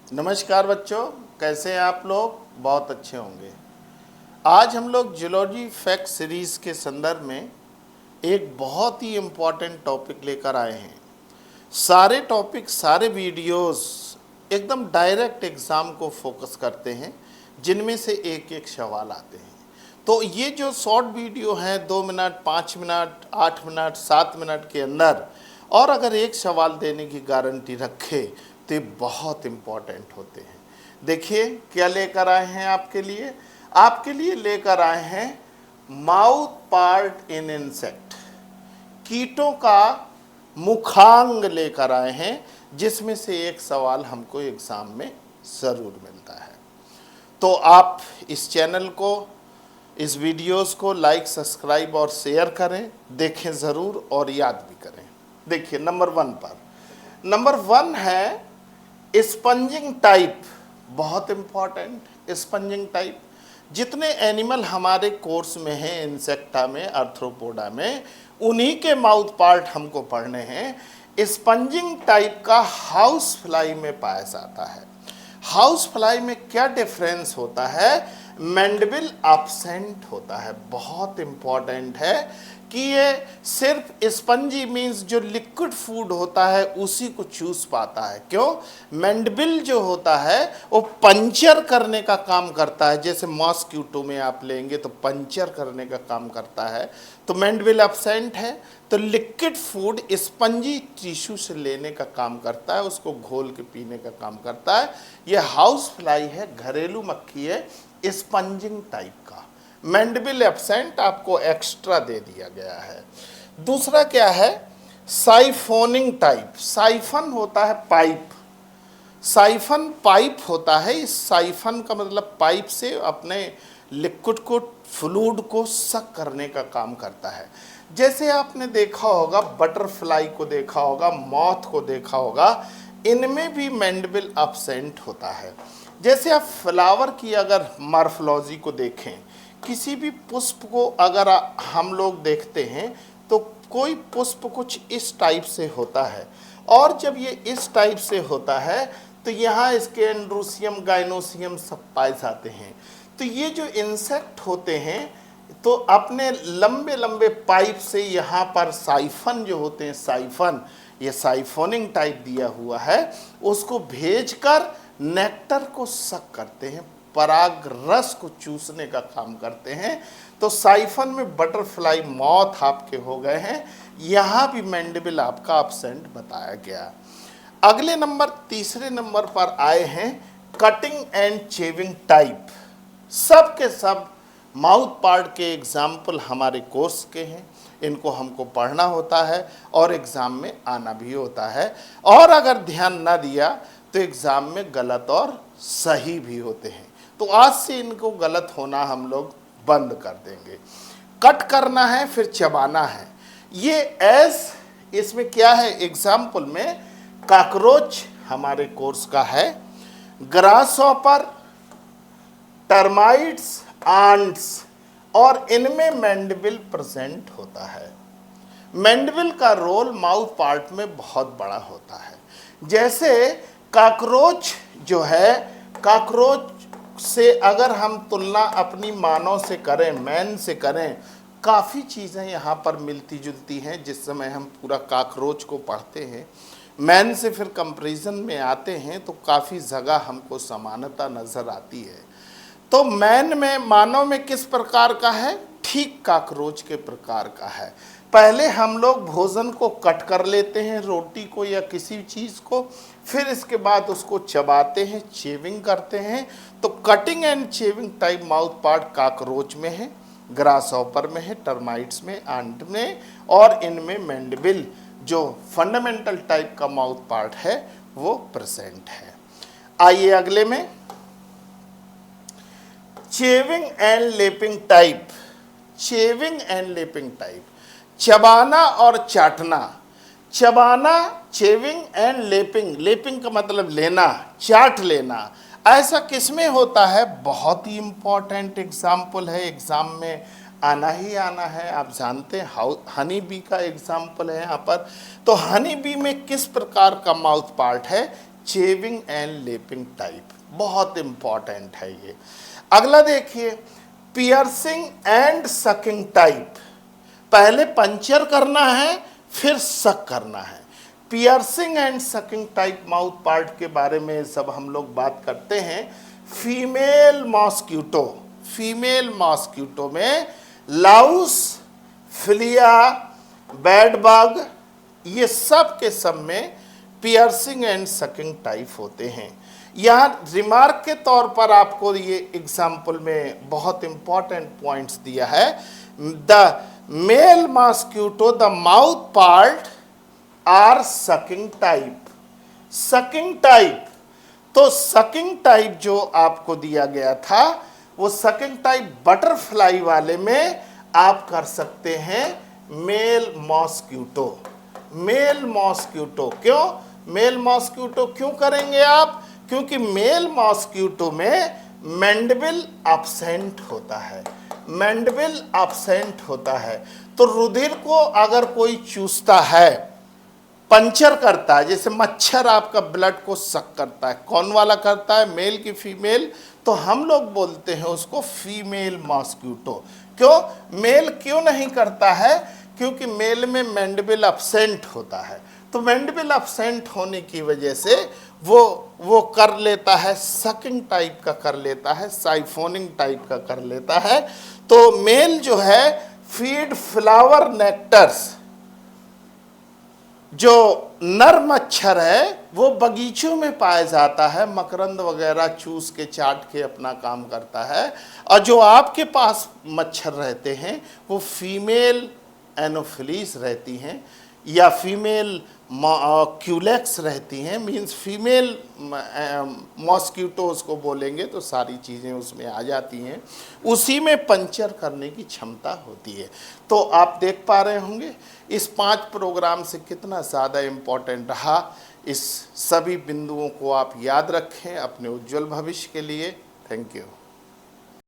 नमस्कार बच्चों, कैसे हैं आप लोग? बहुत अच्छे होंगे। आज हम लोग जूलॉजी फैक्ट सीरीज़ के संदर्भ में एक बहुत ही इम्पॉर्टेंट टॉपिक लेकर आए हैं। सारे टॉपिक, सारे वीडियोस एकदम डायरेक्ट एग्ज़ाम को फोकस करते हैं, जिनमें से एक एक सवाल आते हैं। तो ये जो शॉर्ट वीडियो हैं 2 मिनट, 5 मिनट, 8 मिनट, 7 मिनट के अंदर, और अगर एक सवाल देने की गारंटी रखे तो ये बहुत इम्पॉर्टेंट होते हैं। देखिए क्या लेकर आए हैं आपके लिए लेकर आए हैं माउथ पार्ट इन इंसेक्ट, कीटों का मुखांग लेकर आए हैं, जिसमें से एक सवाल हमको एग्जाम में ज़रूर मिलता है। तो आप इस चैनल को, इस वीडियोस को लाइक, सब्सक्राइब और शेयर करें, देखें ज़रूर और याद भी करें। देखिए नंबर 1 पर, नंबर 1 है स्पंजिंग टाइप। बहुत इम्पॉर्टेंट स्पंजिंग टाइप। जितने एनिमल हमारे कोर्स में हैं, इंसेक्टा में, आर्थ्रोपोडा में, उन्हीं के माउथ पार्ट हमको पढ़ने हैं। स्पंजिंग टाइप का हाउस फ्लाई में पाया जाता है। हाउस फ्लाई में क्या डिफरेंस होता है? मैंडिबल एब्सेंट होता है। बहुत इंपॉर्टेंट है कि ये सिर्फ स्पंजी मीन्स जो लिक्विड फूड होता है उसी को चूस पाता है। क्यों? मैंडिबल जो होता है वो पंचर करने का काम करता है। जैसे मॉस्क्यूटो में आप लेंगे तो पंचर करने का काम करता है। तो मैंडिबल एब्सेंट है, तो लिक्विड फूड स्पंजी टिश्यू से लेने का काम करता है, उसको घोल के पीने का काम करता है। यह हाउस फ्लाई है, घरेलू मक्खी है, स्पंजिंग टाइप का। मैंडिबल एब्सेंट आपको एक्स्ट्रा दे दिया गया है। दूसरा क्या है? साइफोनिंग टाइप। साइफन होता है पाइप, साइफन पाइप होता है। इस साइफन का मतलब पाइप से अपने लिक्विड को, फ्लूइड को सक करने का काम करता है। जैसे आपने देखा होगा, बटरफ्लाई को देखा होगा, मॉथ को देखा होगा, इनमें भी मैंडिबल एब्सेंट होता है। जैसे आप फ्लावर की अगर मॉर्फोलॉजी को देखें, किसी भी पुष्प को अगर हम लोग देखते हैं तो कोई पुष्प कुछ इस टाइप से होता है, और जब ये इस टाइप से होता है तो यहाँ इसके एंड्रोसियम, गाइनोसियम सब पाए जाते हैं। तो ये जो इंसेक्ट होते हैं तो अपने लंबे लंबे पाइप से यहाँ पर साइफन जो होते हैं, साइफन, ये साइफोनिंग टाइप दिया हुआ है, उसको भेजकर नेक्टर को सक करते हैं, पराग रस को चूसने का काम करते हैं। तो साइफन में बटरफ्लाई, मॉथ आपके हो गए हैं। यहाँ भी मैंडिबल आपका एब्सेंट बताया गया। अगले नंबर, तीसरे नंबर पर आए हैं कटिंग एंड शेविंग टाइप। सब के सब माउथ पार्ट के एग्जाम्पल हमारे कोर्स के हैं। इनको हमको पढ़ना होता है और एग्ज़ाम में आना भी होता है, और अगर ध्यान ना दिया तो एग्ज़ाम में गलत और सही भी होते हैं। तो आज से इनको गलत होना हम लोग बंद कर देंगे। कट करना है, फिर चबाना है। ये इसमें क्या है? एग्जाम्पल में कॉकरोच हमारे कोर्स का है, ग्रासहॉपर, टर्माइट्स, आंट्स, और इनमें मैंडिबल प्रेजेंट होता है। मैंडिबल का रोल माउथ पार्ट में बहुत बड़ा होता है। जैसे कॉकरोच जो है, कॉकरोच से अगर हम तुलना अपनी मानव से करें, मैन से करें, काफ़ी चीज़ें यहाँ पर मिलती जुलती हैं। जिस समय हम पूरा कॉकरोच को पढ़ते हैं, मैन से फिर कंपैरिजन में आते हैं तो काफ़ी जगह हमको समानता नज़र आती है। तो मैन में, मानव में किस प्रकार का है? ठीक कॉकरोच के प्रकार का है। पहले हम लोग भोजन को कट कर लेते हैं, रोटी को या किसी चीज़ को, फिर इसके बाद उसको चबाते हैं, शेविंग करते हैं। तो cutting and shaving type mouth part cockroach में है, ग्रासहॉपर में है, टर्माइट्स में, आंट में, और इनमें मैंडिबल जो फंडामेंटल टाइप का माउथ पार्ट है वो प्रेजेंट है। आइए अगले में, chewing and lapping type. Chewing and lapping type, चबाना और चाटना। चबाना, चेविंग एंड लेपिंग। लेपिंग का मतलब लेना, चाट लेना। ऐसा किसमें होता है? बहुत ही इंपॉर्टेंट एग्जाम्पल है, एग्जाम में आना ही आना है। आप जानते हैं हनी बी का एग्जाम्पल है यहाँ पर। तो हनी बी में किस प्रकार का माउथ पार्ट है? चेविंग एंड लेपिंग टाइप, बहुत इंपॉर्टेंट है ये। अगला देखिए, पियर्सिंग एंड सकिंग टाइप। पहले पंचर करना है फिर सक करना है। Piercing and sucking type mouth part के बारे में सब हम लोग बात करते हैं। फीमेल मॉस्क्यूटो में लाउस, फिलिया, बेड बग, ये सब के सब में पियर्सिंग एंड सकिंग टाइप होते हैं। यहाँ रिमार्क के तौर पर आपको ये एग्जाम्पल में बहुत इंपॉर्टेंट पॉइंट्स दिया है। The male mosquito the mouth part are sucking type. तो सकिंग टाइप जो आपको दिया गया था, वो सकिंग टाइप बटरफ्लाई वाले में आप कर सकते हैं मेल मॉस्क्यूटो। क्यों मेल मॉस्क्यूटो क्यों करेंगे आप? क्योंकि मेल मॉस्क्यूटो में मैंडिबल एब्सेंट होता है। तो रुधिर को अगर कोई चूसता है, पंचर करता है, जैसे मच्छर आपका ब्लड को सक करता है, कौन वाला करता है, मेल की फीमेल, तो हम लोग बोलते हैं उसको फीमेल मॉस्क्यूटो। क्यों मेल क्यों नहीं करता है? क्योंकि मेल में मैंडिबल एब्सेंट होता है। तो मैंडिबल एब्सेंट होने की वजह से वो कर लेता है, सकिंग टाइप का कर लेता है, साइफोनिंग टाइप का कर लेता है। तो मेल जो है फीड फ्लावर नेक्टर्स, जो नर मच्छर है वो बगीचों में पाया जाता है, मकरंद वगैरह चूस के चाट के अपना काम करता है। और जो आपके पास मच्छर रहते हैं वो फीमेल एनोफिलीस रहती हैं या फीमेल क्यूलेक्स रहती हैं, मींस फीमेल मॉस्क्यूटोज को बोलेंगे तो सारी चीज़ें उसमें आ जाती हैं, उसी में पंचर करने की क्षमता होती है। तो आप देख पा रहे होंगे इस 5 प्रोग्राम से कितना ज़्यादा इम्पोर्टेंट रहा। इस सभी बिंदुओं को आप याद रखें अपने उज्जवल भविष्य के लिए। Thank you.